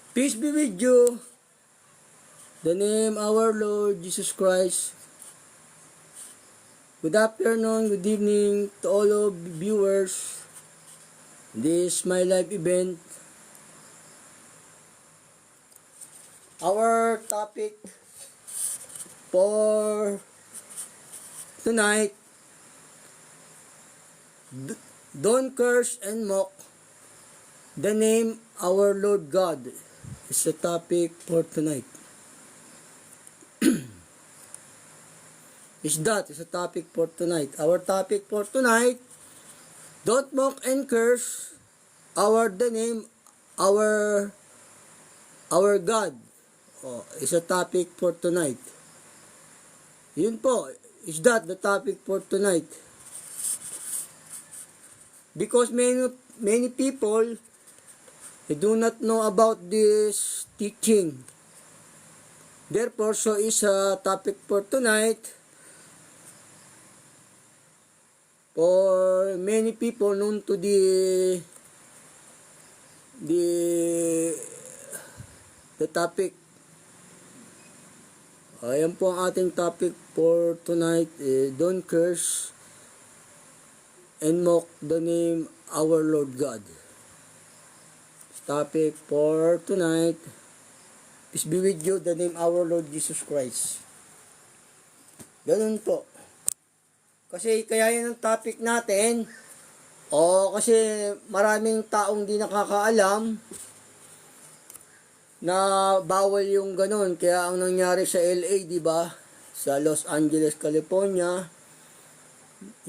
Peace be with you. The name our Lord Jesus Christ. Good afternoon, good evening to all of viewers. This my live event. Our topic for tonight, don't curse and mock the name our Lord God is the topic for tonight. Is a topic for tonight. Our topic for tonight, don't mock and curse the name our God. Is a topic for tonight. Yun po, is that the topic for tonight? Because many people they do not know about this teaching. Therefore, so is a topic for tonight. For many people known to the topic. Ayan po ang ating topic for tonight. Don't curse and mock the name our Lord God. Topic for tonight. Peace be with you, the name our Lord Jesus Christ. Ganun po. Kasi kaya yan ang topic natin. Kasi maraming taong di nakakaalam na bawal yung ganun. Kaya ang nangyari sa LA, di ba? Sa Los Angeles, California,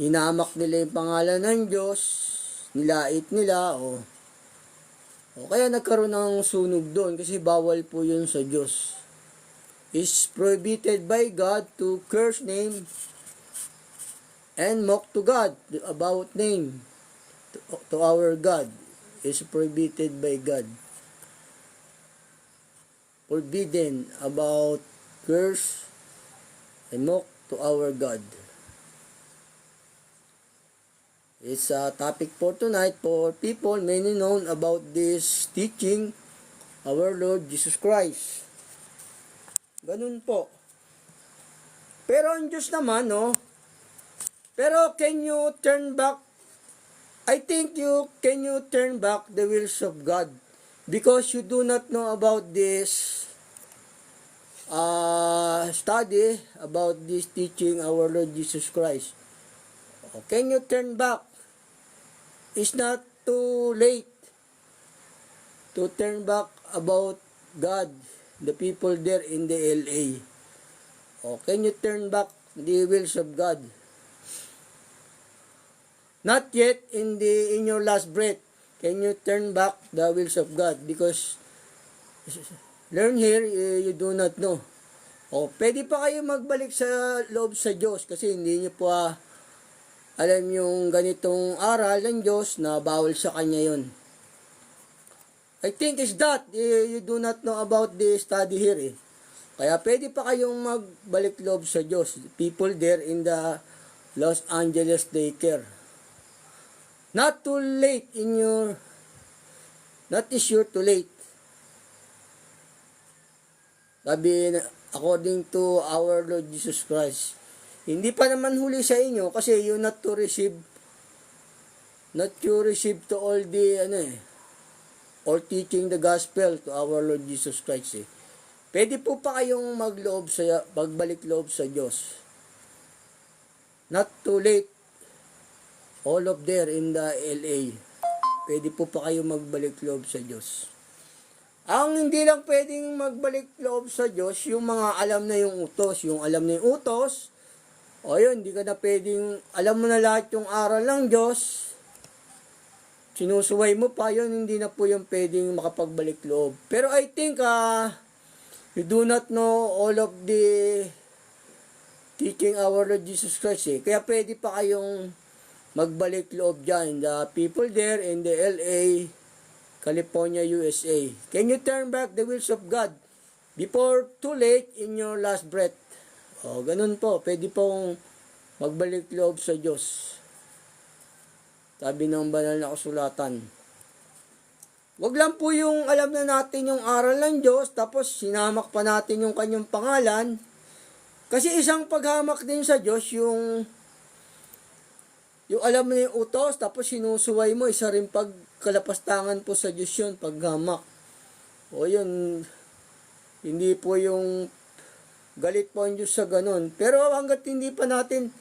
hinamak nila yung pangalan ng Diyos, nilait nila, kaya nagkaroon ng sunog doon kasi bawal po yun sa Diyos. It's prohibited by God to curse name and mock to God about name to our God is prohibited by God. Forbidden about curse and mock to our God. It's a topic for tonight for people many known about this teaching our Lord Jesus Christ. Ganun po. Pero ang Diyos naman, Pero can you turn back? I think can you turn back the wills of God because you do not know about this study about this teaching our Lord Jesus Christ. Can you turn back? It's not too late to turn back about God, the people there in the LA. Can you turn back the wills of God? Not yet in your last breath. Can you turn back the wills of God? Because learn here, you do not know. Pwede pa kayo magbalik sa loob sa Diyos kasi hindi niyo po alam yung ganitong aral ng Diyos na bawal sa Kanya yun. I think is that you do not know about the study here. Kaya pwede pa kayong magbalik loob sa Diyos. People there in the Los Angeles daycare. Not too late not is sure too late. Sabi, according to our Lord Jesus Christ, hindi pa naman huli sa inyo kasi you not to receive to all the or teaching the gospel to our Lord Jesus Christ. Pwede po pa kayong magbalik loob sa Diyos. Not too late. All of there in the LA. Pwede po pa kayo magbalik loob sa Diyos. Ang hindi lang pwedeng magbalik loob sa Diyos, yung mga alam na yung utos. Yung alam na yung utos, yun, hindi ka na pwedeng, alam mo na lahat yung aral ng Diyos, sinusuway mo pa, yun, hindi na po yung pwedeng makapagbalik loob. Pero I think, you do not know all of the teaching our Lord Jesus Christ. Kaya pwede pa kayong magbalik loob dyan. The people there in the LA, California, USA. Can you turn back the wills of God before too late in your last breath? Ganun po. Pwede pong magbalik loob sa Diyos. Sabi ng banal na kasulatan. Wag lang po yung alam na natin yung aral ng Diyos, tapos sinamak pa natin yung kanyang pangalan. Kasi isang paghamak din sa Diyos, yung alam mo yung utos, tapos sinusuway mo, isa rin pagkalapastangan po sa Diyos yun, paghamak. O yun, hindi po yung galit po ang Diyos sa ganun. Pero hanggat hindi pa natin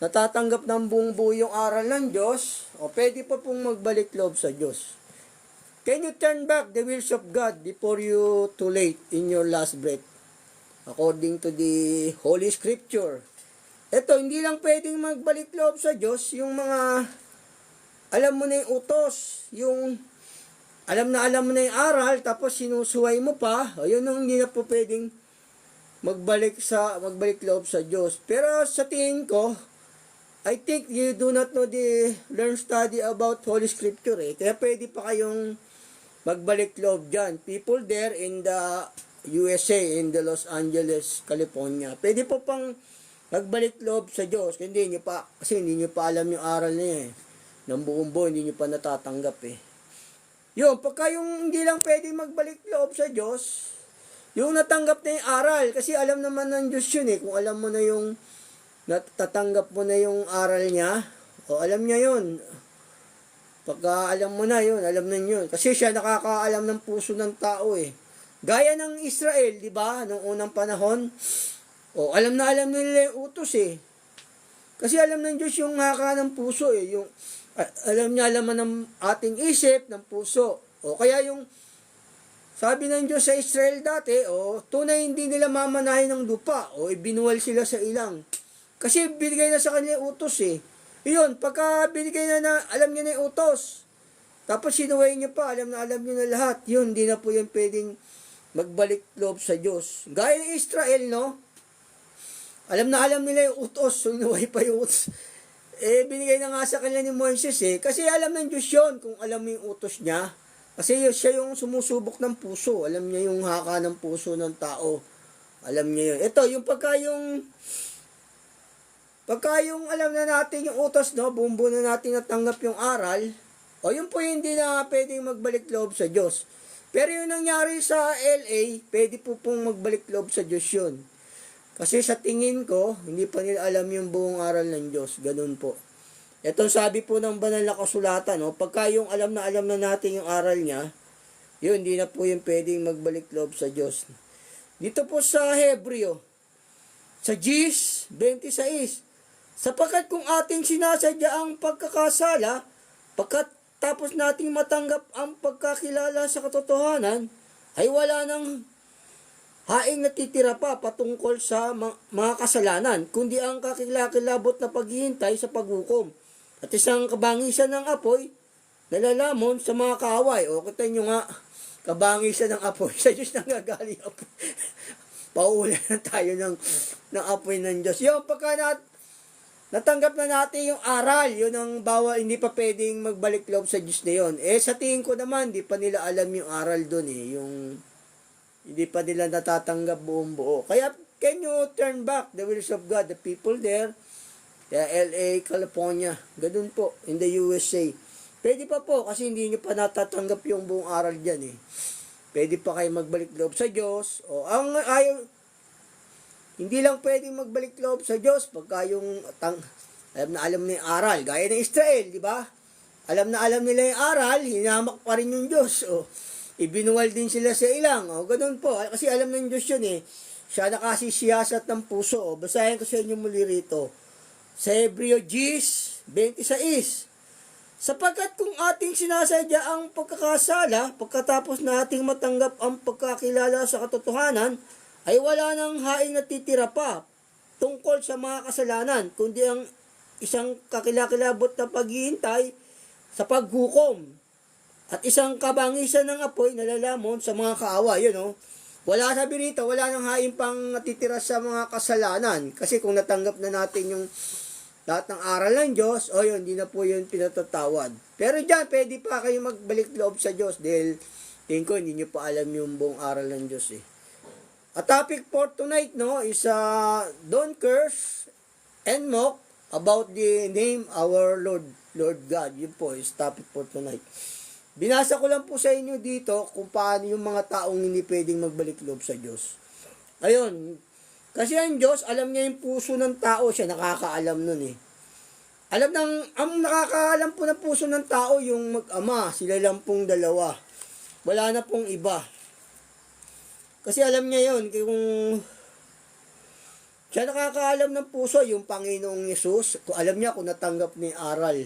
natatanggap ng buong buo yung aral ng Diyos, o pwede pa pong magbalik loob sa Diyos. Can you turn back the wills of God before you too late in your last breath? According to the Holy Scripture. Ito, hindi lang pwedeng magbalik loob sa Diyos yung mga alam mo na yung utos, yung alam mo na yung aral, tapos sinusuway mo pa, ayun ang hindi na po pwedeng magbalik loob sa Diyos. Pero sa tingin ko, I think you do not know the learn study about Holy Scripture Kaya pwede pa kayong magbalik loob dyan. People there in the USA, in the Los Angeles, California. Pwede po pang magbalik loob sa Diyos. Kasi hindi nyo pa alam yung aral niya ng buong buo, hindi nyo pa natatanggap Yun, pagka yung hindi lang pwede magbalik loob sa Diyos, yung natanggap na yung aral, kasi alam naman ng Diyos yun kung alam mo na yung natatanggap mo na yung aral niya, o alam niya yun. Pagka alam mo na yun, alam na yun. Kasi siya nakakaalam ng puso ng tao Gaya ng Israel, di ba? Noong unang panahon, alam nila yung utos Kasi alam ng Diyos yung haka ng puso yung alam niya alaman ng ating isip, ng puso. Kaya yung sabi ng Diyos sa Israel dati, tunay hindi nila mamanahin ng lupa, ibinuwal sila sa ilang. Kasi binigay na sa kanila yung utos Iyon, pagka binigay na alam niya na yung utos, tapos sinuway niya pa, alam niya na lahat, yun, hindi na po yan pwedeng magbalik loob sa Diyos. Gaya ng Israel, no? Alam nila yung utos, sinuway pa yung utos. Binigay na nga sa kanila ni Moises kasi alam ng Diyos yun kung alam mo yung utos niya. Kasi siya yung sumusubok ng puso. Alam niya yung haka ng puso ng tao. Alam niya yun. Ito, yung pagka yung alam na natin yung utos, no, bumbu na natin natanggap yung aral, yun po hindi na pwedeng magbalik loob sa Diyos. Pero yung nangyari sa LA, pwede po pong magbalik loob sa Diyos yun. Kasi sa tingin ko, hindi pa nila alam yung buong aral ng Diyos. Ganun po. Ito sabi po ng banal na kasulatan, pagka yung alam na natin yung aral niya, yun, hindi na po yung pwedeng magbalik loob sa Diyos. Dito po sa Hebreo, sa Gis 26, sapagkat kung ating sinasadya ang pagkakasala, pagkatapos nating matanggap ang pagkakilala sa katotohanan, ay wala nang haing natitira pa patungkol sa mga kasalanan, kundi ang kakilakilabot na paghihintay sa paghukom. At isang kabangisan ng apoy, nalalamon sa mga kaaway. Kita nyo nga, kabangisan ng apoy. Sa Diyos nanggagaling apoy. Paulan na tayo ng apoy ng Diyos. Yung pagka natanggap na natin yung aral, yun ang bawal, hindi pa pwedeng magbalik loob sa Diyos na yun. Sa tingin ko naman, di pa nila alam yung aral dun yung hindi pa nila natatanggap buong buo. Kaya, can you turn back the wills of God? The people there, LA, California, ganun po, in the USA. Pwede pa po, kasi hindi nyo pa natatanggap yung buong aral dyan Pwede pa kayo magbalik loob sa Diyos. Hindi lang pwedeng magbalik loob sa Diyos pagka yung alam na yung aral. Gaya ng Israel, di ba? Alam nila yung aral, hinamak pa rin yung Diyos. Ibinuwal din sila sa ilang. Ganun po. Kasi alam ng Diyos yun Siya nakasisiyasat ng puso. Basahin ko sa inyo muli rito. Sa Hebreo Gis 26. Sapagkat kung ating sinasadya ang pagkakasala, pagkatapos nating matanggap ang pagkakilala sa katotohanan, ay wala nang haing natitira pa tungkol sa mga kasalanan, kundi ang isang kakilakilabot na paghihintay sa paghukom. At isang kabangisan ng apoy na lalamon sa mga kaawa. Yun, Wala sabi rito, wala nang hain pang natitira sa mga kasalanan. Kasi kung natanggap na natin yung lahat ng aral ng Diyos, yun, hindi na po yun pinatatawad. Pero dyan, pwede pa kayo magbalik loob sa Diyos dahil tingin ko, hindi nyo pa alam yung buong aral ng Diyos A topic for tonight, is don't curse and mock about the name our Lord God. Yun po is topic for tonight. Binasa ko lang po sa inyo dito kung paano yung mga taong hindi pwedeng magbalik loob sa Diyos. Ayun, kasi ang Diyos, alam niya yung puso ng tao, siya nakakaalam nun eh. Ang nakakaalam po ng puso ng tao, yung mag-ama, sila lang pong dalawa. Wala na pong iba. Kasi alam niya yun, kung siya nakakaalam ng puso, yung Panginoong Yesus, kung alam niya kung natanggap ni aral.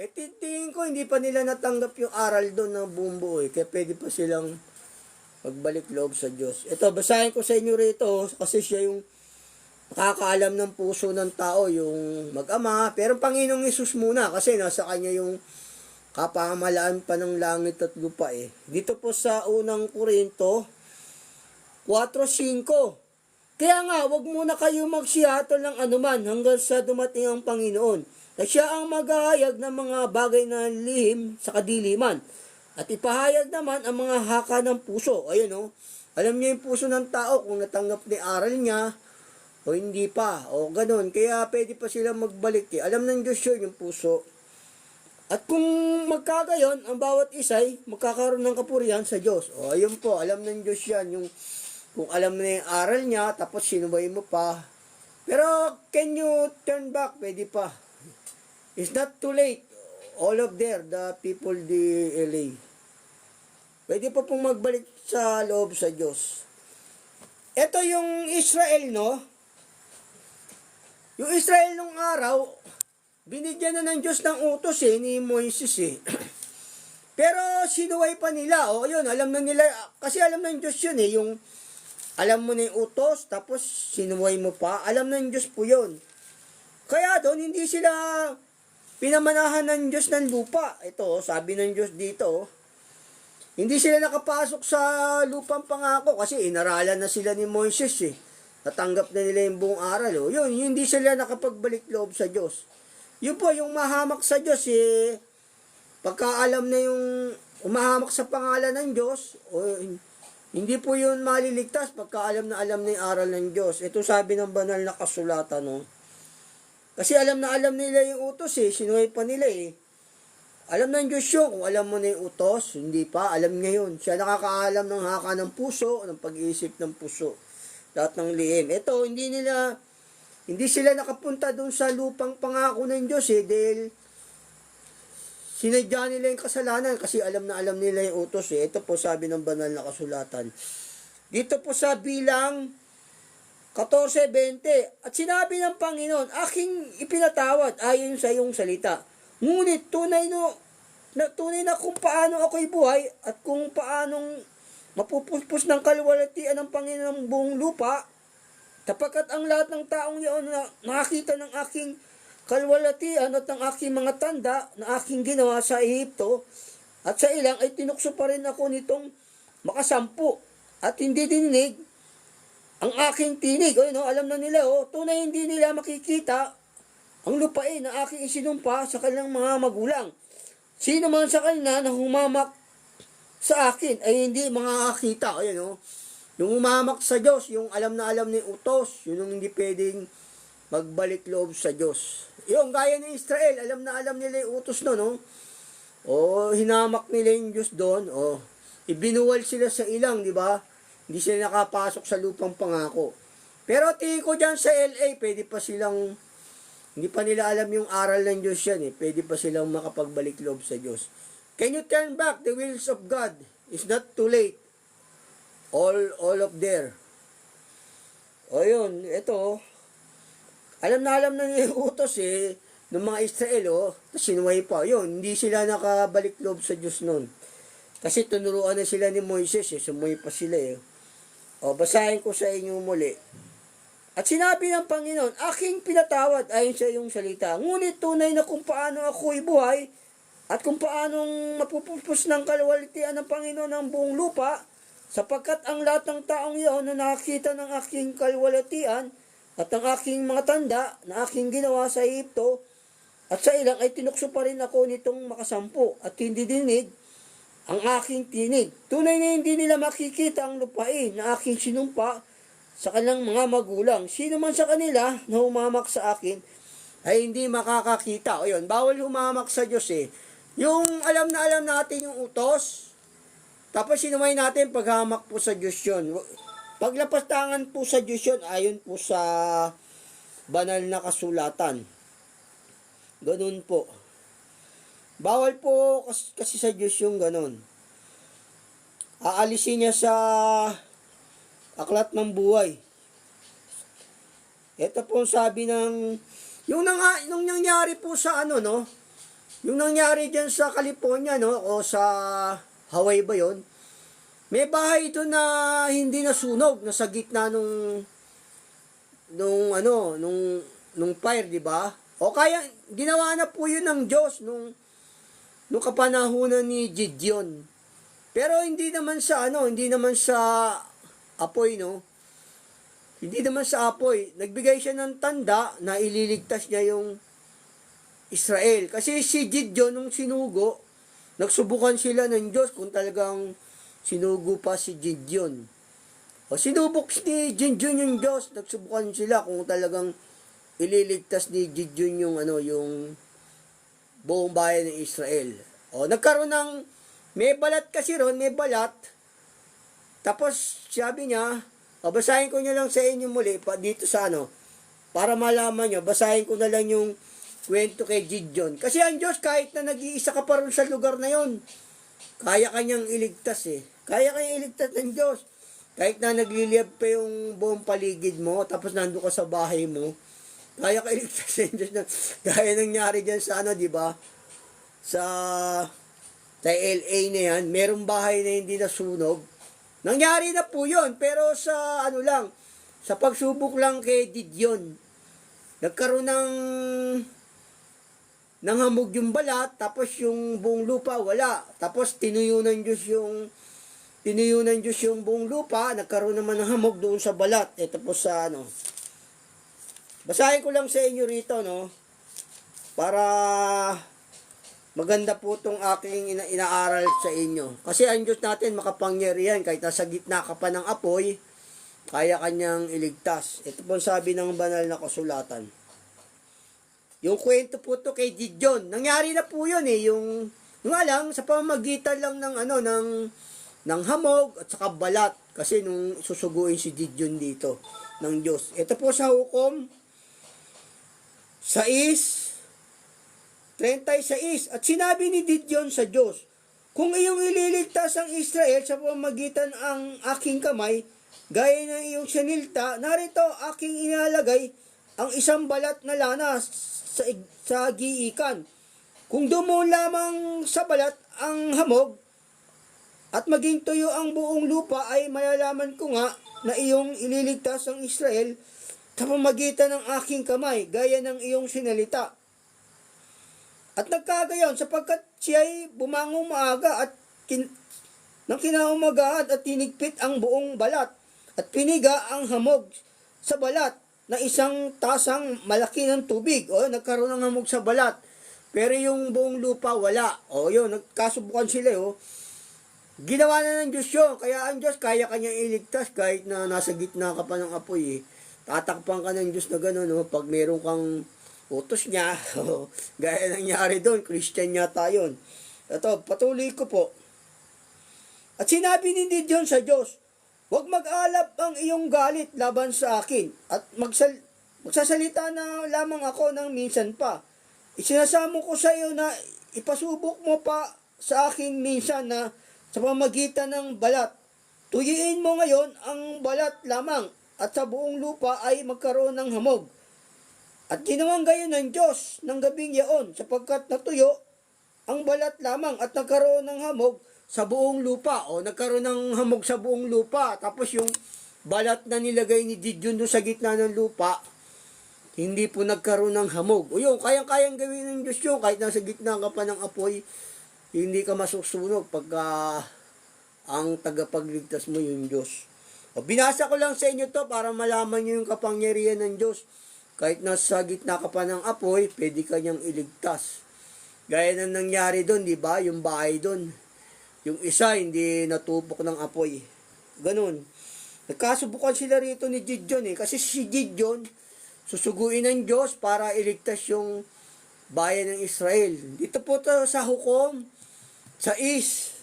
Tingin ko, hindi pa nila natanggap yung aral doon ng buong buo eh. Kaya pwede pa silang magbalik loob sa Diyos. Ito, basahin ko sa inyo rito, kasi siya yung nakakaalam ng puso ng tao, yung mag-ama. Pero Panginoong Yesus muna, kasi nasa kanya yung kapamahalaan pa ng langit at lupa eh. Dito po sa unang Korinto, 4:5. Kaya nga, wag muna kayo magsiyatol ng anuman hanggang sa dumating ang Panginoon, na siya ang maghahayag ng mga bagay na lihim sa kadiliman, at ipahayag naman ang mga haka ng puso. Ayun o, alam niya yung puso ng tao kung natanggap ni aral niya o hindi pa, o ganun. Kaya pwede pa sila magbalik eh. Alam ng Diyos yun yung puso. At kung magkagayon, ang bawat isa'y magkakaroon ng kapurihan sa Diyos. O ayun po, alam ng Diyos yan, yung kung alam na yung aral niya, tapos sinubay mo pa. Pero, can you turn back? Pwede pa. It's not too late. All of there, the people, the LA. Pwede pa pong magbalik sa loob sa Diyos. Ito yung Israel, no? Yung Israel nung araw, binigyan na ng Diyos ng utos ni Moises eh. Pero sinuway pa nila. O yun, alam na nila, kasi alam ng Diyos yun eh, yung alam mo na yung utos, tapos sinuway mo pa. Alam ng Diyos po yun. Kaya doon, hindi sila pinamanahan ng Diyos ng lupa. Ito, sabi ng Diyos dito, hindi sila nakapasok sa lupang pangako kasi inaralan na sila ni Moises eh. Natanggap na nila yung buong aral. Oh. Yun, hindi sila nakapagbalik loob sa Diyos. Yun po, yung mahamak sa Diyos eh, pagkaalam na yung umahamak sa pangalan ng Diyos, hindi po yun maliligtas pagkaalam na alam na yung aral ng Diyos. Ito sabi ng banal na kasulatan, no? Kasi alam na alam nila yung utos eh, sinuway pa nila eh. Alam ng Diyos yun, kung alam mo na yung utos, hindi pa, alam niya yun. Siya nakakaalam ng haka ng puso, ng pag-iisip ng puso, lahat ng lihim. Ito, hindi sila nakapunta doon sa lupang pangako ng Diyos eh, dahil sinadya nila yung kasalanan kasi alam na alam nila yung utos eh. Ito po sabi ng banal na kasulatan. Dito po sa Bilang 14:20, at sinabi ng Panginoon, aking ipinatawad ayon sa iyong salita. Ngunit tunay na kung paano ako'y buhay at kung paanong mapupulpos ng kaluwalhatian ng Panginoon ng buong lupa, sapagkat ang lahat ng taong iyon na nakakita ng aking kalwalhatian at ng aking mga tanda na aking ginawa sa Ehipto at sa ilang ay tinukso pa rin ako nitong makasampu at hindi dinig ang aking tinig. O, no, alam na nila, tunay hindi nila makikita ang lupain na aking isinumpa sa kanilang mga magulang. Sino man sa kanila na humamak sa akin ay hindi makakakita. O, yun, yung humamak sa Diyos, yung alam na alam ni utos, yun yung hindi pwedeng magbalik loob sa Diyos. Yung gaya ni Israel, alam na alam nila yung utos no, no? O, hinamak nila yung Diyos doon, ibinuwal sila sa ilang, di ba? Hindi sila nakapasok sa lupang pangako. Pero tingin ko dyan sa LA, pwede pa silang, hindi pa nila alam yung aral ng Diyos yan eh. Pwede pa silang makapagbalik loob sa Diyos. Can you turn back the wills of God? It's not too late. All of there. O yun, ito, alam na yung utos eh, ng mga Israel, tapos sinuway pa. Yun, hindi sila nakabalik loob sa Diyos nun. Kasi tunuruan na sila ni Moises sumuway pa sila eh. Basahin ko sa inyo muli. At sinabi ng Panginoon, aking pinatawad ayon sa iyong salita. Ngunit tunay na kung paano ako'y buhay, at kung paanong mapupupos ng kaluwalhatian ng Panginoon ng buong lupa, sapagkat ang lahat ng taong iyon na nakakita ng aking kaluwalhatian, at ang aking mga tanda na aking ginawa sa Ehipto at sa ilang ay tinukso pa rin ako nitong makasampu at hindi dinig ang aking tinig. Tunay na hindi nila makikita ang lupain na aking sinumpa sa kanilang mga magulang. Sino man sa kanila na humamak sa akin ay hindi makakakita. O yun, bawal humamak sa Diyos eh. Yung alam na alam natin yung utos, tapos sinumay natin paghamak po sa Diyos yun. Paglapastangan po sa Diyos yun, ayon po sa banal na kasulatan. Ganun po. Bawal po kasi sa Diyos yung ganun. Aalisin niya sa aklat ng buhay. Ito po sabi ng, yung nangyari po sa ano, no? Yung nangyari dyan sa California, no? O sa Hawaii ba yun? May bahay doon na hindi nasunog, nasa gitna nung fire, di ba? O kaya, ginawa na po yun ng Diyos nung kapanahunan ni Gideon. Pero hindi naman sa apoy, no? Hindi naman sa apoy. Nagbigay siya ng tanda na ililigtas niya yung Israel. Kasi si Gideon, nung sinugo, nagsubukan sila ng Diyos kung talagang sinugo pa si Gideon. O sinubok ni Gideon yung Diyos, nagsubukan sila kung talagang ililigtas ni Gideon yung buong bayan ng Israel. O nagkaroon ng, may balat kasi ron, may balat. Tapos sabi niya, basahin ko niya lang sa inyo muli, dito sa para malaman niyo, basahin ko na lang yung kwento kay Gideon. Kasi ang Diyos, kahit na nag-iisa ka pa ron sa lugar na yon, kaya kanyang iligtas eh. Kaya kanyang iligtas ng Diyos. Kahit na nagliliyab pa yung buong paligid mo, tapos nandun ka sa bahay mo, kaya ka iligtas ng Diyos. Gaya nangyari dyan sa di ba? Sa LA na yan, merong bahay na hindi nasunog. Nangyari na po yun, pero sa sa pagsubok lang kay Gideon, nagkaroon ng hamog yung balat, tapos yung buong lupa wala. Tapos tinuyo ng Diyos yung buong lupa, nagkaroon naman ng hamog doon sa balat. Ito po sa basahin ko lang sa inyo rito, no? Para maganda po itong aking inaaral sa inyo. Kasi ang Diyos natin makapangyarihan, kahit nasa gitna ka pa ng apoy, kaya kanyang iligtas. Ito po sabi ng banal na kasulatan. Yung kwento po to kay Gideon. Nangyari na po yun eh. Yung lang, sa pamamagitan lang ng hamog at saka balat. Kasi nung susuguin si Gideon dito ng Diyos. Ito po sa Hukom 6:36. At sinabi ni Gideon sa Diyos, kung iyong ililigtas ang Israel sa pamamagitan ang aking kamay, gaya ng iyong sinilta, narito aking inalagay ang isang balat na lana sa giikan. Kung dumo lamang sa balat ang hamog at maging tuyo ang buong lupa, ay malalaman ko nga na iyong ililigtas ang Israel sa pamamagitan ng aking kamay, gaya ng iyong sinalita. At nagkagayon, sapagkat siya'y bumangong maaga at nang kinaumagahan at tinigpit ang buong balat at piniga ang hamog sa balat na isang tasang malaki ng tubig. O, nagkaroon ng hamog sa balat. Pero yung buong lupa, wala. O, yun, nagkasubukan sila, Ginawa na ng Diyos yun. Kaya ang Diyos, kaya kanyang iligtas kahit na nasa gitna ka pa ng apoy, Tatakpan ka ng Diyos na gano'n, Pag meron kang utos niya, gaya nangyari doon, Christian yata yun. Ito, patuloy ko po. At sinabi ni Gideon sa Diyos, huwag mag-alap ang iyong galit laban sa akin, at magsasalita na lamang ako ng minsan pa. Isinasamo ko sa iyo na ipasubok mo pa sa akin minsan na sa pamagitan ng balat. Tuyiin mo ngayon ang balat lamang, at sa buong lupa ay magkaroon ng hamog. At ginawang gayon ng Diyos ng gabing yaon, sapagkat natuyo ang balat lamang at nagkaroon ng hamog sa buong lupa. O, nagkaroon ng hamog sa buong lupa. Tapos yung balat na nilagay ni Gideon doon sa gitna ng lupa, hindi po nagkaroon ng hamog. O yun, kayang-kayang gawin ng Diyos yun. Kahit nasa gitna ka pa ng apoy, hindi ka masusunog pagka ang tagapagligtas mo yung Diyos. O, binasa ko lang sa inyo to para malaman nyo yung kapangyarihan ng Diyos. Kahit nasa gitna ka pa ng apoy, pwede ka niyang iligtas. Gaya na nangyari doon, di ba? Yung bahay doon. Yung isa, hindi natupok ng apoy. Ganun. Nagkasubukan sila rito ni Gideon Kasi si Gideon, susuguin ng Diyos para iligtas yung bayan ng Israel. Dito po to sa hukom, sa Is,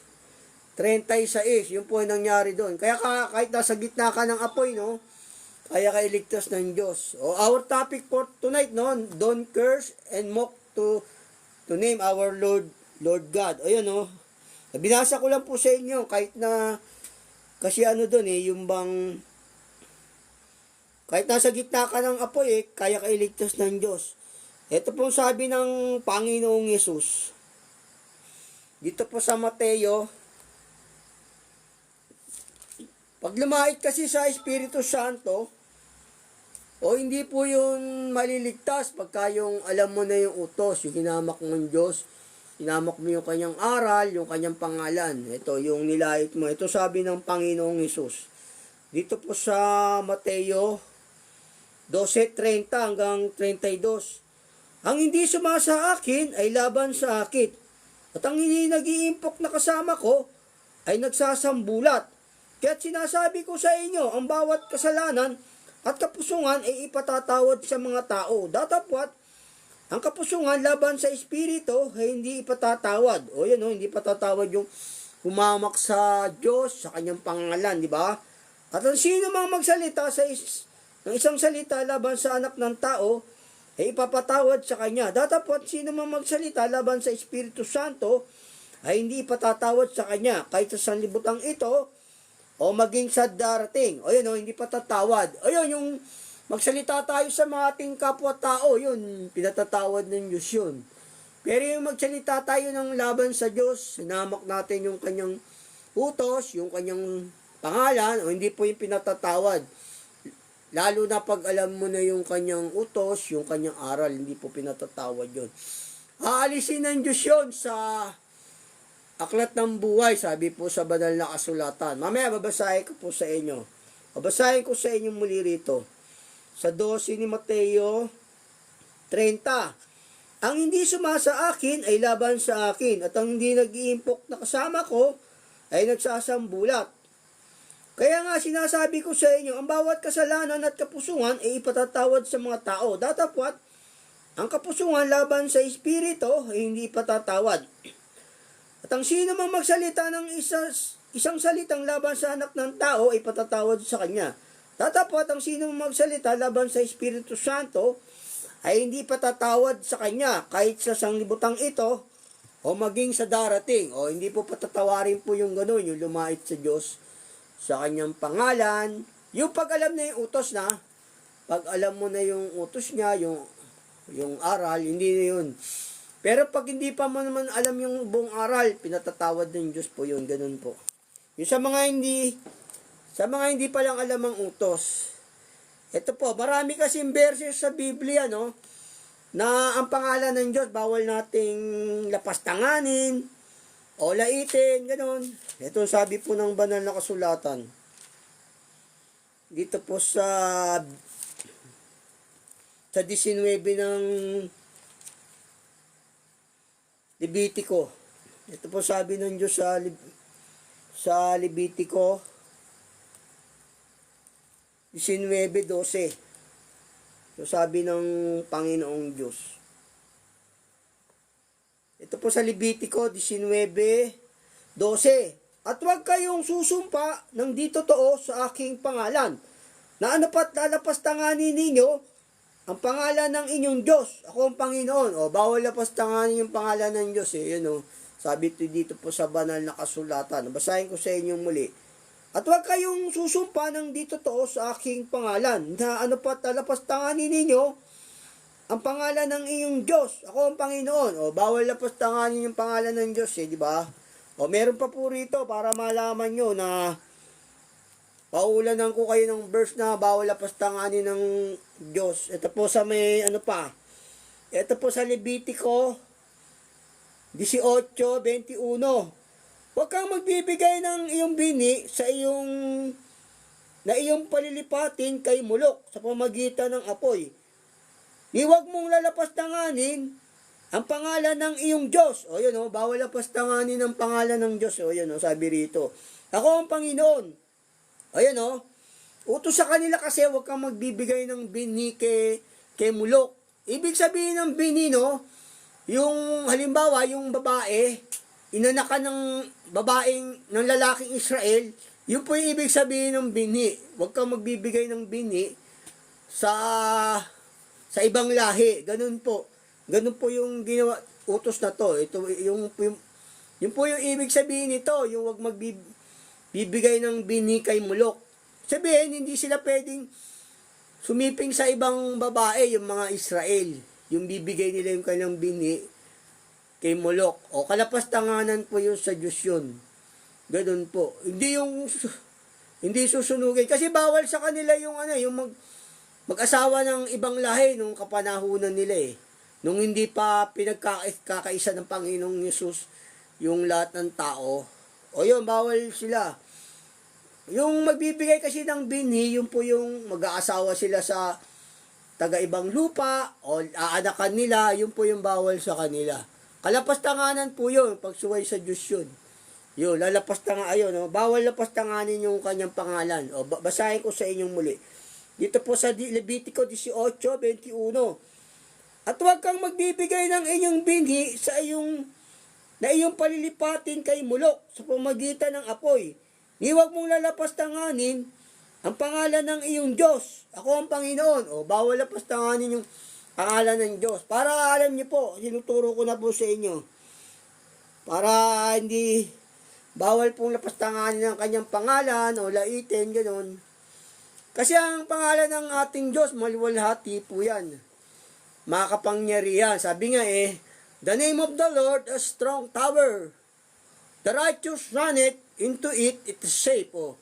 36, yun po ang nangyari doon. Kaya kahit nasa gitna ka ng apoy, no, kaya ka iligtas ng Diyos. Our topic for tonight, no, don't curse and mock to name our Lord God. Ayun, no, binasa ko lang po sa inyo, kahit na, kasi doon yung bang, kahit nasa gitna ka ng apoy, kaya ka iligtas ng Diyos. Ito po sabi ng Panginoong Yesus. Dito po sa Mateo, pag lumait kasi sa Espiritu Santo, o hindi po yun maliligtas pagka yung alam mo na yung utos, yung hinamak ng Diyos, hinamak mo yung kanyang aral, yung kanyang pangalan. Ito, yung nilait mo. Ito sabi ng Panginoong Yesus. Dito po sa Mateo 12:30 hanggang 32. Ang hindi sumasa akin ay laban sa akin. At ang hindi nag-iimpok na kasama ko ay nagsasambulat. Kaya't sinasabi ko sa inyo, ang bawat kasalanan at kapusungan ay ipatatawad sa mga tao. Datapwat, ang kapusungan laban sa Espiritu ay hindi ipatatawad. O yan, hindi patatawad yung humamak sa Diyos, sa kanyang pangalan, di ba? At ang sino mang magsalita ng isang salita laban sa anak ng tao, ay ipapatawad sa kanya. Datapwat, sino mang magsalita laban sa Espiritu Santo, ay hindi ipatatawad sa kanya. Kahit sa sanlibutan ito, o maging sa darating. O yun, hindi patatawad. O yun, yung magsalita tayo sa mga ating kapwa-tao, yun, pinatatawad ng Diyos yun. Pero yung magsalita tayo ng laban sa Diyos, sinamak natin yung kanyang utos, yung kanyang pangalan, o hindi po yung pinatatawad. Lalo na pag alam mo na yung kanyang utos, yung kanyang aral, hindi po pinatatawad yun. Aalisin ng Diyos yun sa Aklat ng Buhay, sabi po sa banal na kasulatan. Mamaya babasahin ko po sa inyo. Babasahin ko sa inyo muli rito. Sa 12 ni Mateo 30. Ang hindi sumasa akin ay laban sa akin, at ang hindi nag-iimpok na kasama ko ay nagsasambulat. Kaya nga sinasabi ko sa inyo, ang bawat kasalanan at kapusungan ay ipatatawad sa mga tao. Datapwat, ang kapusungan laban sa Espiritu ay hindi ipatatawad. At ang sino mang magsalita ng isang salitang laban sa anak ng tao ay patatawad sa kanya. Datapwat, ang sino mang magsalita laban sa Espiritu Santo ay hindi patatawad sa kanya, kahit sa sanglibutang ito o maging sa darating. O hindi po patatawarin po yung gano'n, yung lumait sa Diyos sa kanyang pangalan. Yung pag alam na yung utos na, pag alam mo na yung utos niya, yung aral, hindi na yun. Pero pag hindi pa mo naman alam yung buong aral, pinatatawad ng Diyos po yun, ganun po. Yung sa mga hindi pa lang alam ang utos. Ito po, marami kasing verses sa Biblia, no, na ang pangalan ng Diyos, bawal nating lapastanganin, o laitin, ganun. Ito sabi po ng banal na kasulatan. Dito po sa 19 ng Levitico. Ito po sabi ng Diyos sa Levitico 19:12. So sabi ng Panginoong Diyos. Ito po sa Levitico 19:12. At huwag kayong susumpa ng di totoo sa aking pangalan, na anupat lalapastanganin ninyo ang pangalan ng inyong Diyos. Ako ang Panginoon. O, bawal lapastanganin yung pangalan ng Diyos. Yun, sabi dito po sa banal na kasulatan. Basahin ko sa inyo muli. At huwag kayong susumpa ng di totoo sa aking pangalan, na anupat lalapastanganin ninyo ang pangalan ng inyong Diyos. Ako ang Panginoon. O, bawal lapastanganin yung pangalan ng Diyos, di ba? O, meron pa po rito para malaman nyo na paulanan ko kayo ng verse na bawal lapastanganin ng Diyos. Ito po sa may Ito po sa Levitico 18:21. Huwag kang magbibigay ng iyong bini sa iyong palilipatin kay Molok sa pamagitan ng apoy. Huwag mong lalapastanganin ang pangalan ng iyong Diyos. O yun, bawal lapastanganin ang pangalan ng Diyos. O yun, sabi rito. Ako ang Panginoon. Ayan utos sa kanila kasi huwag kang magbibigay ng bini kay Molok. Ibig sabihin ng bini, yung halimbawa, yung babae, inanakan ng ng lalaking Israel, yun po yung ibig sabihin ng binhi. Huwag kang magbibigay ng binhi sa ibang lahi. Ganun po. Ganun po yung ginawa, utos na to. Ito, yung po yung ibig sabihin nito, yung huwag magbibigay ng binhi kay mulok. Sabihin, hindi sila pwedeng sumiping sa ibang babae, yung mga Israel. Yung bibigay nila yung kanyang binhi kay mulok. O kalapastanganan po yun sa Diyos yun. Ganun po. Hindi susunugin. Kasi bawal sa kanila yung mag-asawa ng ibang lahi nung kapanahunan nila eh. Nung hindi pa pinagkakaisa ng Panginoong Yesus yung lahat ng tao. O yun, bawal sila. Yung magbibigay kasi ng binhi, yun po yung mag-aasawa sila sa taga-ibang lupa o aanakan nila, yun po yung bawal sa kanila. Kalapastanganan po yun, pagsuway sa Diyos yun. Yun, ayun, no? Bawal lapastanganin yung kanyang pangalan. O, basahin ko sa inyong muli. Dito po sa Levitico 18:21. At huwag kang magbibigay ng inyong binhi na iyong palilipatin kay mulok sa pamagitan ng apoy. Ni huwag mong lalapastanganin ang pangalan ng iyong Diyos. Ako ang Panginoon. O, bawal lapastanganin yung pangalan ng Diyos. Para alam niyo po, sinuturo ko na po sa inyo. Para hindi bawal pong lapastanganin ang kanyang pangalan o laitin, gano'n. Kasi ang pangalan ng ating Diyos, maluwalhati po yan. Makapangyarihan. Sabi nga the name of the Lord a strong tower. The righteous run into it is safe. O,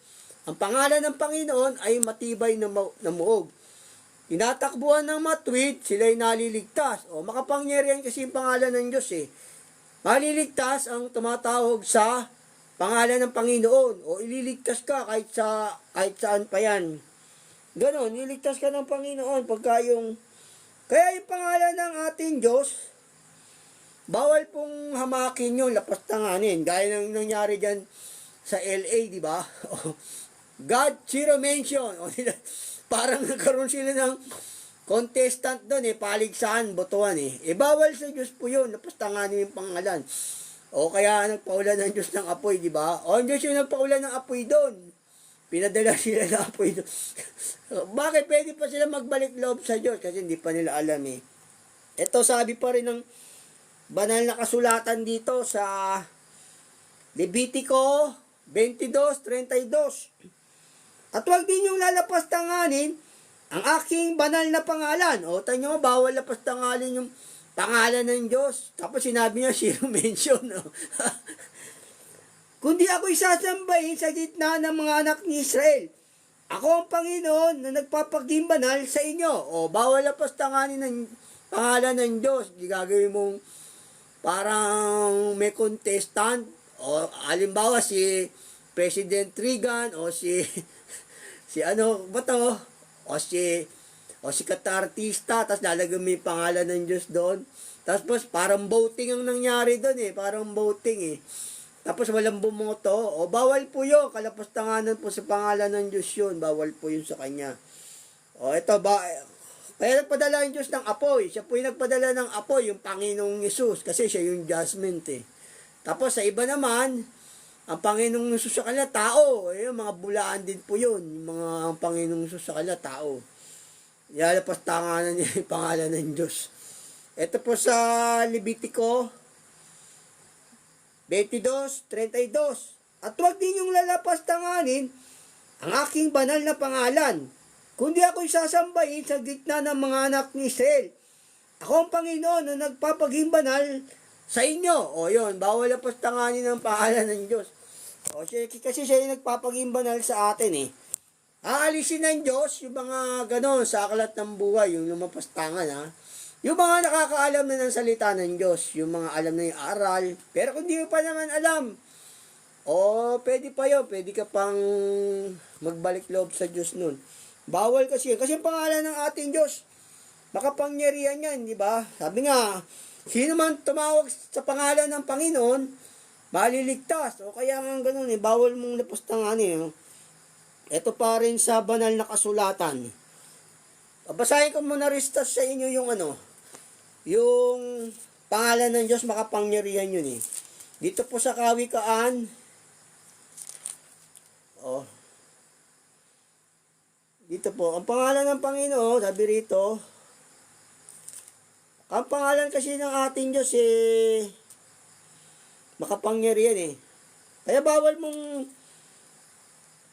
ang pangalan ng Panginoon ay matibay na muog. Tinatakbuhan ng matuwid, sila'y naliligtas. O, makapangyarihan kasi yung pangalan ng Diyos eh. Maliligtas ang tumatawag sa pangalan ng Panginoon. O, ililigtas ka kahit saan pa yan. Ganon, ililigtas ka ng Panginoon kaya yung pangalan ng ating Diyos, bawal pong hamakin yun, lapastanganin. Gaya ng nangyari dyan sa LA, di ba? God, zero mention. O, parang nagkaroon sila ng contestant doon paligsahan, botohan bawal sa Diyos po yun, lapastanganin yung pangalan. O kaya nagpaulan ng Diyos ng apoy, di ba? O ang Diyos yung nagpaulan ng apoy doon. Pinadala sila ng apoy doon. Bakit pwede pa sila magbalik loob sa Diyos? Kasi hindi pa nila alam Ito sabi pa rin ng banal na kasulatan dito sa Levitico 22:32. At huwag din yung lalapastanganin ang aking banal na pangalan. O tanyo mo, bawal lapastanganin yung pangalan ng Diyos. Tapos sinabi niya, zero mention. Kundi ako'y sasambahin sa gitna ng mga anak ni Israel. Ako ang Panginoon na nagpapaging banal sa inyo. O, bawal lapastanganin ng pangalan ng Diyos. Di gagawin mong parang may contestant. O, halimbawa si President Reagan o si katartista, tapos lalagyan mo yung pangalan ng Diyos doon. Tapos parang voting ang nangyari doon parang voting Tapos walang bumoto. O bawal po yun, kalapastanganan po sa pangalan ng Diyos yun. Bawal po yun sa kanya. O ito kaya nagpadala yung Diyos ng apoy. Siya po yung nagpadala ng apoy, yung Panginoong Yesus, kasi siya yung judgment Tapos sa iba naman, ang Panginoong Yesus sa kanila, tao. Mga bulaan din po yun. Ang Panginoong Yesus sa kanila, tao. Lalapastanganan niya yung pangalan ng Diyos. Ito po sa Levitico 22:32. At huwag din yung lalapastanganin ang aking banal na pangalan, kundi ako'y sasambahin sa gitna ng mga anak ni Israel. Ako ang Panginoon na nagpapaging banal sa inyo. O yun, bawal lapastanganin ang pangalan ng Diyos. O kasi siya yung nagpapaging banal sa atin Aalisin ng Diyos yung mga ganon sa aklat ng buhay, yung lumapastangan Yung mga nakakaalam na ng salita ng Diyos, yung mga alam na yung aral, pero kung di mo pa naman alam, pwede pa yun, pwede ka pang magbalik loob sa Diyos nun. Bawal kasi yung pangalan ng ating Diyos, makapangyarihan yan, di ba? Sabi nga, sino man tumawag sa pangalan ng Panginoon, maliligtas. O kaya nga ganun bawal mong lapastanganin. Ito pa rin sa banal na kasulatan. Babasahin ko muna rin sa inyo yung pangalan ng Diyos makapangyarihan yun eh. Dito po sa Kawikaan, dito po, ang pangalan ng Panginoon, sabi rito, ang pangalan kasi ng ating Diyos makapangyarihan eh. Kaya bawal mong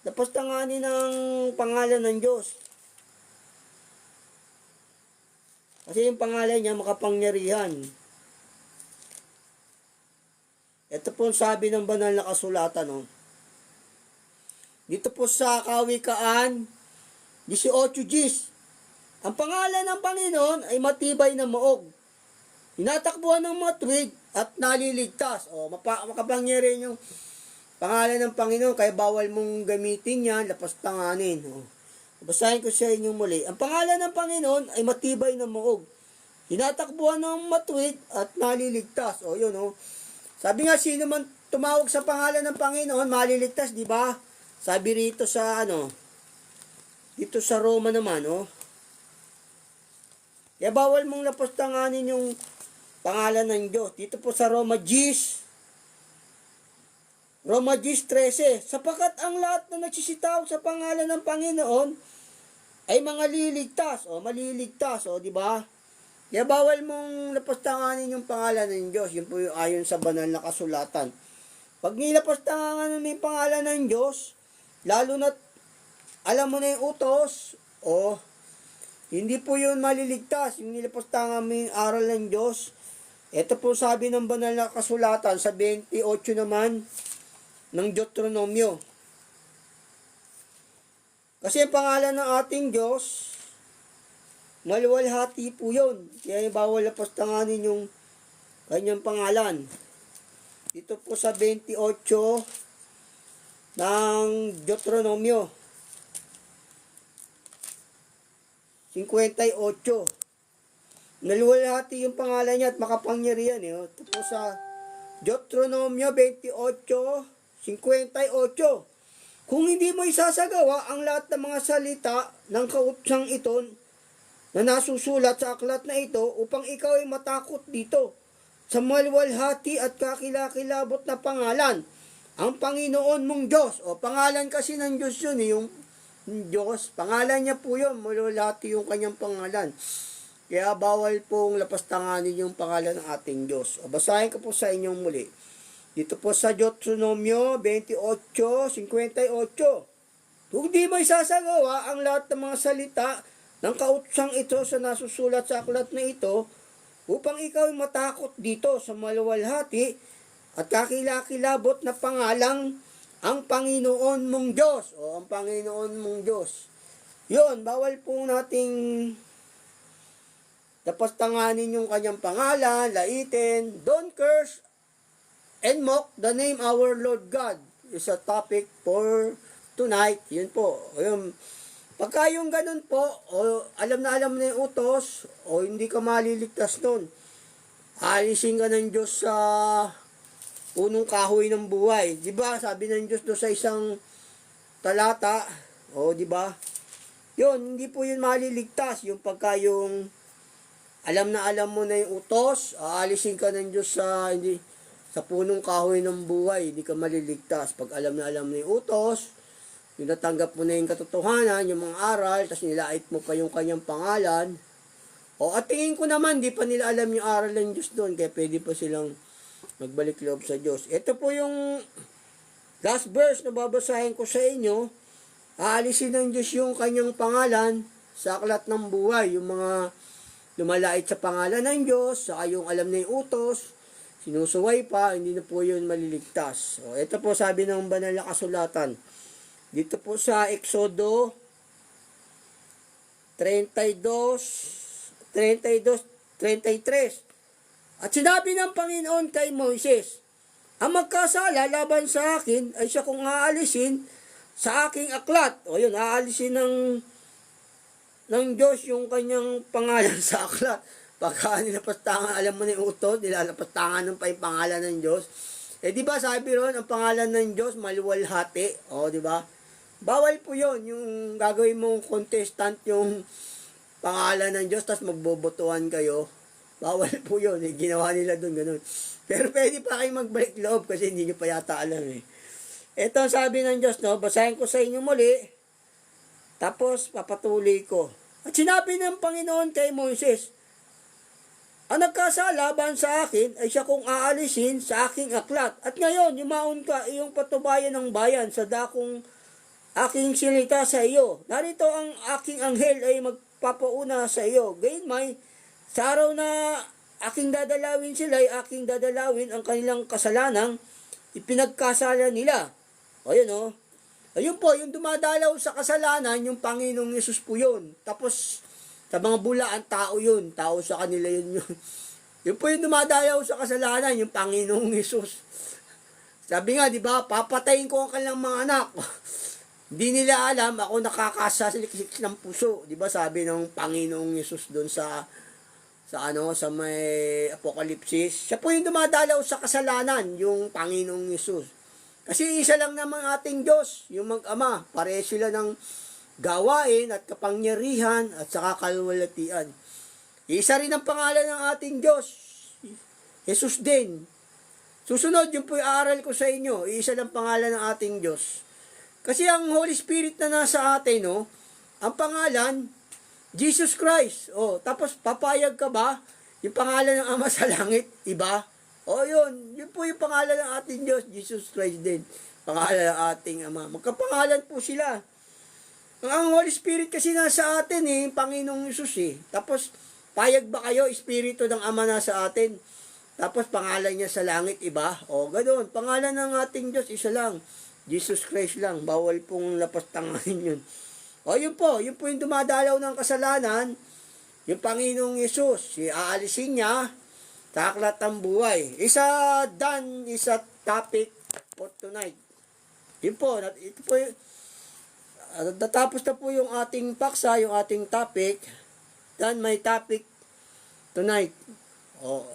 lapastanganin ng pangalan ng Diyos. Kasi yung pangalan niya makapangyarihan. Ito po sabi ng banal na kasulatan. Dito po sa Kawikaan 18:10, ang pangalan ng Panginoon ay matibay na maog. Tinatakbuhan ng matuwid at naliligtas. Makapangyarihan yung pangalan ng Panginoon, kaya bawal mong gamitin yan, lapastanganin. Basahin ko sa inyo muli. Ang pangalan ng Panginoon ay matibay na maog. Tinatakbuhan ng matuwid at naliligtas. Yun. Sabi nga, sino man tumawag sa pangalan ng Panginoon, maliligtas, di ba? Sabi rito sa dito sa Roma naman, Kaya bawal mong lapastanganin yung pangalan ng Diyos. Dito po sa Roma 10:13, sapagkat ang lahat na nagsisitawag sa pangalan ng Panginoon ay mga liligtas, maliligtas, di ba? Kaya bawal mong lapastanganin yung pangalan ng Diyos. Yun po yung ayon sa banal na kasulatan. Pag nilapastanganan mo yung pangalan ng Diyos, lalo na alam mo na yung utos, hindi po yun maliligtas. Yung nilapastangan mo yung aral ng Diyos. Ito po sabi ng banal na kasulatan sa 28 naman ng Deuteronomio. Kasi ang pangalan ng ating Diyos, maluwalhati po yun. Kaya bawal lapastanganin yung kanyang pangalan. Dito po sa 28 ng Deuteronomio 58. Naluwalhati yung pangalan niya at makapangyarihan. Ito po sa Deuteronomio 28:58. Kung hindi mo isasagawa ang lahat ng mga salita ng kautsang ito na nasusulat sa aklat na ito upang ikaw ay matakot dito sa maluwalhati at kakilakilabot na pangalan, ang Panginoon mong Diyos. Pangalan kasi ng Diyos yun, yung Diyos. Pangalan niya po yun, maluwalhati yung kanyang pangalan. Kaya bawal pong lapastanganin yung pangalan ng ating Diyos. Basahin ko po sa inyong muli. Dito po sa Deuteronomio 28:58. Kung di mo isasagawa ang lahat ng mga salita ng kautsang ito sa nasusulat sa aklat na ito, upang ikaw ay matakot dito sa maluwalhati at kakilakilabot na pangalang ang Panginoon mong Diyos. Ang Panginoon mong Diyos. Yun, bawal po nating lapastanganin yung kanyang pangalan, laitin. Don't curse and mock the name our Lord God is a topic for tonight. Yun po. Yun. Pagka yung ganun po, alam na yung utos, hindi ka maliligtas nun. Alisin ka ng Diyos sa punong kahoy ng buhay. Diba? Sabi ng Diyos doon sa isang talata, diba? Yun, hindi po yun maliligtas. Yung pagka yung alam mo na yung utos, aalisin ka ng Diyos sa punong kahoy ng buhay, hindi ka maliligtas. Pag alam na yung utos, yung natanggap mo na yung katotohanan, yung mga aral, tapos nilait mo pa yung kanyang pangalan, at tingin ko naman, di pa nila alam yung aral ng Diyos doon, kaya pwede pa silang magbalik loob sa Diyos. Ito po yung last verse na babasahin ko sa inyo. Aalisin ng Diyos yung kanyang pangalan sa aklat ng buhay, yung mga lumalait sa pangalan ng Diyos, saka yung alam na yung utos, sinusuway pa, hindi na po yun maliligtas. Ito po sabi ng banal na kasulatan. Dito po sa Exodo 32:33. At sinabi ng Panginoon kay Moises, ang magkasala laban sa akin ay siya kung aalisin sa aking aklat. Yun, aalisin ng Diyos yung kanyang pangalan sa aklat. Pagka nilapastangan, alam mo na yung utos, nilalapastangan ng pa yung pangalan ng Diyos. Di ba sabi ron, ang pangalan ng Diyos, maluwalhati. Di ba? Bawal po yun, yung gagawin mong contestant yung pangalan ng Diyos, tapos magbobotohan kayo. Bawal po yun. Ginawa nila doon, ganun. Pero pwede pa kayo magbalik loob kasi hindi nyo pa yata alam eh. Ito ang sabi ng Diyos, no? Basahin ko sa inyo muli. Tapos, papatuloy ko. At sinabi ng Panginoon kay Moises, ang nagkasalaban sa akin ay siya kong aalisin sa aking aklat. At ngayon, yumaon ka iyong patubayan ng bayan sa dakong aking sinita sa iyo. Narito ang aking anghel ay magpapauna sa iyo. Gayunmay, sa araw na aking dadalawin sila ay aking dadalawin ang kanilang kasalanang ipinagkasala nila. Ayun o. Ayun po, yung dumadalaw sa kasalanan, yung Panginoong Yesus po yun. Tapos, sa mga bulaan, tao yun. Tao sa kanila yun. Yun po yung dumadayaw sa kasalanan, yung Panginoong Yesus. Sabi nga, di ba, papatayin ko ang kanilang mga anak. Hindi nila alam, ako nakakasaliksik ng puso. Di ba, sabi ng Panginoong Yesus doon sa may Apokalipsis. Siya po yung dumadalaw sa kasalanan, yung Panginoong Yesus. Kasi isa lang naman ating Diyos, yung mag-ama. Pareho sila ng gawain at kapangyarihan at saka kalwalatian. Isa rin ang pangalan ng ating Diyos, Jesus din. Susunod, yun po yung aaral ko sa inyo. Isa lang pangalan ng ating Diyos. Kasi ang Holy Spirit na nasa atin, no, ang pangalan, Jesus Christ. O, tapos papayag ka ba? Yung pangalan ng Ama sa langit, iba? O yun, yun po yung pangalan ng ating Diyos, Jesus Christ din. Pangalan ng ating Ama. Magkapangalan po sila. Ang Holy Spirit kasi nasa atin eh, Panginoong Yesus eh. Tapos, payag ba kayo, Espiritu ng Ama nasa atin? Tapos, pangalan niya sa langit, iba? O, ganoon. Pangalan ng ating Diyos, isa lang. Jesus Christ lang. Bawal pong lapastangahin yun. O, yun po yung dumadalaw ng kasalanan, yung Panginoong Yesus. Aalisin niya sa aklat ng buhay. Isa topic for tonight. Yun po, ito po yung natapos na po yung ating paksa, yung ating topic. Then my topic tonight. Oh,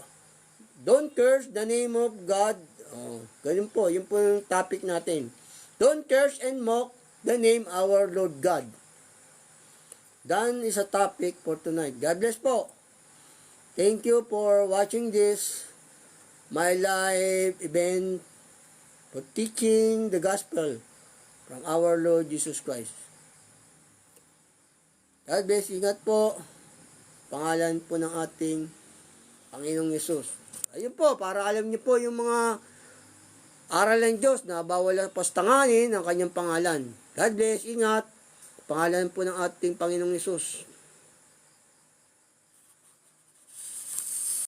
don't curse the name of God. Oh, ganun po, yun po yung topic natin. Don't curse and mock the name our Lord God. That is a topic for tonight. God bless po. Thank you for watching this my live event for teaching the gospel from our Lord Jesus Christ. God bless, ingat po. Pangalan po ng ating Panginoong Yesus. Ayun po, para alam niyo po yung mga aral ng Diyos na bawal pastanganin ang kanyang pangalan. God bless, ingat. Pangalan po ng ating Panginoong Yesus.